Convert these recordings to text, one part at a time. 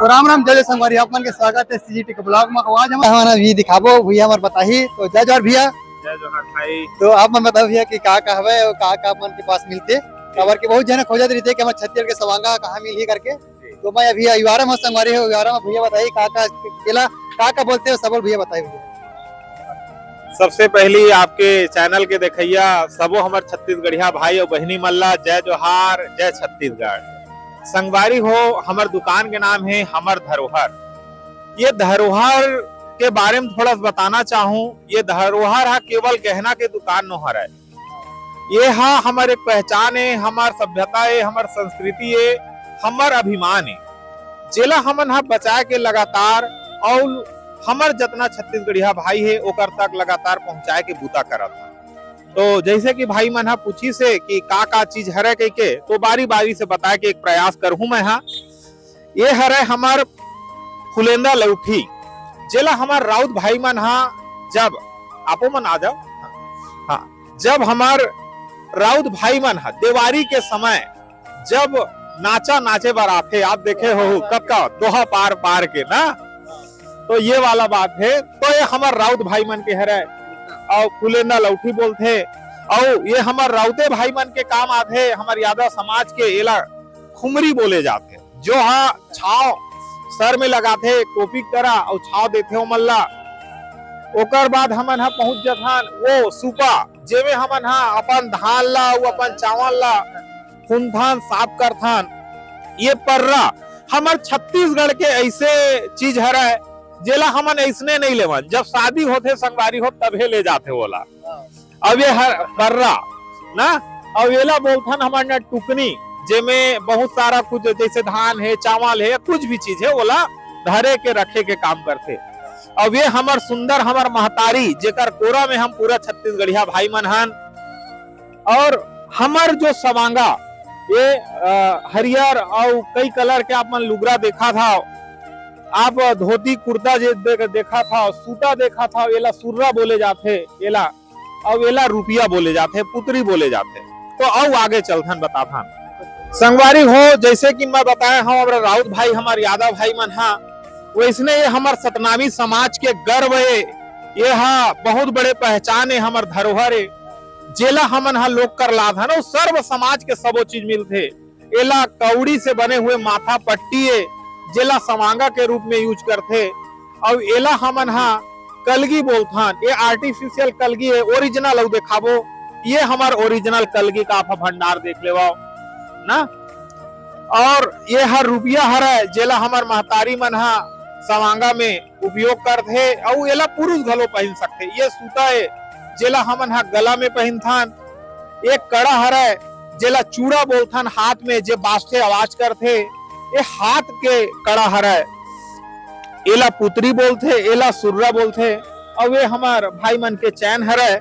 तो राम राम जय संगवारी आप मन के स्वागत है सीजीटी के ब्लॉग में। आज हमारा भी दिखाबो भैया हमारे बताही तो जय जोहर भैया। जय जोहर भाई। तो आप मन बताओ भैया कि का हवे और का मन के पास मिलते खबर के बहुत जन खोजत रहते कि हमारे छत्तीसगढ़ के सवांगा कहाँ मिली करके। तो मैं अभी अयुवारा में संगवारी हो अयुवारा में भैया बताइए का बोलते हो सब भैया बताइए भैया। सबसे पहली आपके चैनल के देखैया सबो हमारे छत्तीसगढ़िया भाई और बहनी मल्ला जय जोहार जय छत्तीसगढ़। संगवारी हो हमार दुकान के नाम है हमर धरोहर। ये धरोहर के बारे में थोड़ा बताना चाहूँ। ये धरोहर है केवल गहना के दुकान नो है। ये हा हमारे एक पहचान है, हमार सभ्यता है, हमार संस्कृति है, हमार अभिमान है जेला हमन हा बचा के लगातार और हमार जितना छत्तीसगढ़िया भाई है ओकर तक लगातार पहुंचाए के बूता करत है। तो जैसे कि भाई मन हा पूछी से कि का चीज हरे कह के तो बारी बारी से बताए के एक प्रयास करूं मैं। हाँ ये हरे हमार फुलेंदा लौठी जेला हमार राउत भाई मन हा जब आपो मन आ जाओ। हाँ जब हमार राउत भाई मन हा देवारी के समय जब नाचा नाचे बर आथे, आप देखे हो कब का दोहा पार पार के ना, तो ये वाला बात है। तो ये हमार राउत भाई मन के हरे और फुलेंदा लौठी बोलते और ये हमार राउते भाई मन के काम आते। हमार यादव समाज के एला खुमरी बोले जाते जो हा छाव सर में लगाते टोपी करा और छाव देते हो मल्ला। ओकर बाद हमन हा पहुंच जथान वो सुपा जेमे हमन हा अपन धान ला और अपन चावल ला खुनथान साफ करथान। ये पर्रा हमार छत्तीसगढ़ के ऐसे चीज हरे जेला हमन ऐसने नहीं लेवन, जब शादी होते संगवारी हो तबे ले जाते बोला। अब ये हर पर्रा ना अब येला बोलथन हमार ना टुकनी जेमे बहुत सारा कुछ जैसे धान है चावल है कुछ भी चीज है बोला धरे के रखे के काम करते। अब ये हमार सुंदर हमार महतारी जेकर कोरा में हम पूरा छत्तीसगढ़िया भाई मन हन। और हमार जो सवांगा ये हरियर और कई कलर के आप मन लुगरा देखा था, आप धोती कुर्ता जे देखा था, सूटा देखा था, एला सुर्रा बोले जाते एला और एला रुपया बोले जाते, पुत्री बोले जाते। तो अब आगे चलथन बताथन संगवारी हो जैसे कि मैं बताया हूँ हमारा राउत भाई हमारे यादव भाई मन हा वैसने ये हमार सतनामी समाज के गर्व है। ये हा बहुत बड़े पहचान है, हमार धरोहर है जेला हमन हा लोग कर लाधन और सर्व समाज के सबो चीज मिलते। एला कौड़ी से बने हुए माथा पट्टी है जेला सवांगा के रूप में यूज करते और एला हमन हा कलगी बोलथन। ये आर्टिफिशियल कलगी है, ओरिजिनल और देखाबो ये हमार ओरिजिनल कलगी का आप भंडार देख लेवा ना। और ये हर रुपया हर जेला हमार महतारी मन हा सवांगा में उपयोग करते और एला पुरुष घलो पहन सकते। ये सूता है जेला हमन हा गला में पहनथन। एक कड़ा हरे जेला चूड़ा बोलथन, हाथ में जे बाजते आवाज करते ये हाथ के कड़ा हरे एला पुत्री बोलते, एला सुर्रा बोलते। और ये हमार भाई मन के चैन हरे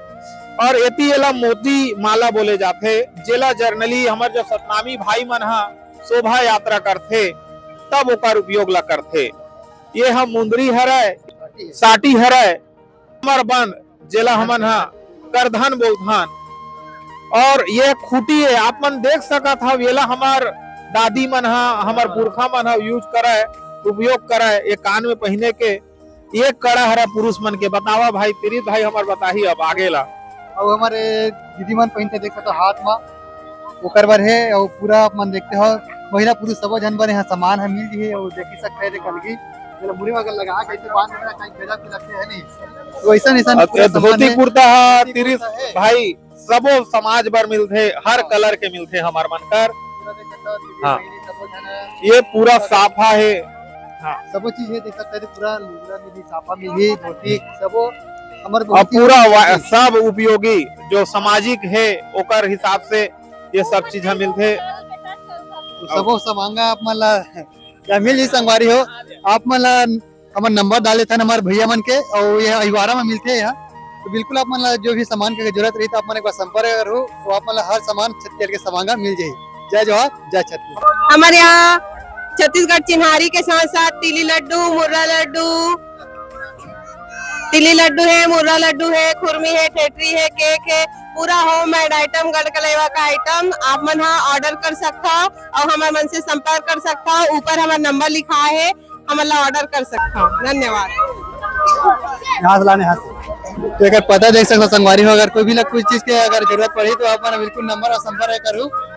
और एती एला मोती माला बोले जाते जेला जर्नली हमार जब सतनामी भाई मन हा शोभा यात्रा करते तब ओकर उपयोग ला करते। ये हम मुंदरी हरे साटी हरे हमार बंद जेला हमन हा करधन बोलथन। और ये खूटी है आप मन देख सका था वेला हमार दादी मन हा हमार पुरखा मन हा यूज करे उपयोग करे ये कान में पहने के। ये कड़ा हरा पुरुष मन के बतावा भाई तेरी भाई हमार बताही अब आगे ला। और हमारे दीदी मन पहनते देख सकते हाथ में ओकर बर है और पूरा आप मन देखते हो महिला पुरुष सब जन बने हैं सामान है मिल जी है और देख सकते हैं कलगी मुड़ी में अगर लगा कैसे बांध देना कहीं गजब के लगते हैं नहीं तो ऐसा धोती कुर्ता तिरिस भाई सबो समाज बर मिलते हर कलर के मिलते हमार मन कर। हाँ ये पूरा साफा है। हाँ सब चीज है देख सकते हैं पूरा लुगड़ा में भी साफा मिली धोती सबो हमार पूरा सब उपयोगी जो सामाजिक है ओकर हिसाब से ये सब चीज मिलते। सबो सवांगा आप मन ला मिल जी संगवारी हो आप मन ला हमार नंबर डाले थे हमारे भैया मन के और ये अहिवारा में मिलते हैं यहाँ। तो बिल्कुल आप मन ला जो भी सामान की जरूरत रही तो आप मन एक बार संपर्क अगर हो तो आप मन ला हर सामान छत्तीसगढ़ के सवांगा मिल जाए। जय जोहार जय छत्तीसगढ़। हमारे यहाँ छत्तीसगढ़ चिन्हारी के साथ साथ तिली लड्डू है, मुर्रा लड्डू है, खुरमी है, ठेठरी है, केक है, पूरा होममेड आइटम गढ़कलेवा का आइटम आप मन ऑर्डर कर सकता और हमारे मन से संपर्क कर सकता। ऊपर हमारा नंबर लिखा है हमारा ऑर्डर कर सकते हो। धन्यवाद। यहाँ से लाने, यहाँ से तो अगर पता देख सकते हो संगवारी हो, अगर कोई भी कुछ चीज के अगर जरूरत पड़ी तो आप बिल्कुल नंबर और संपर्क करो।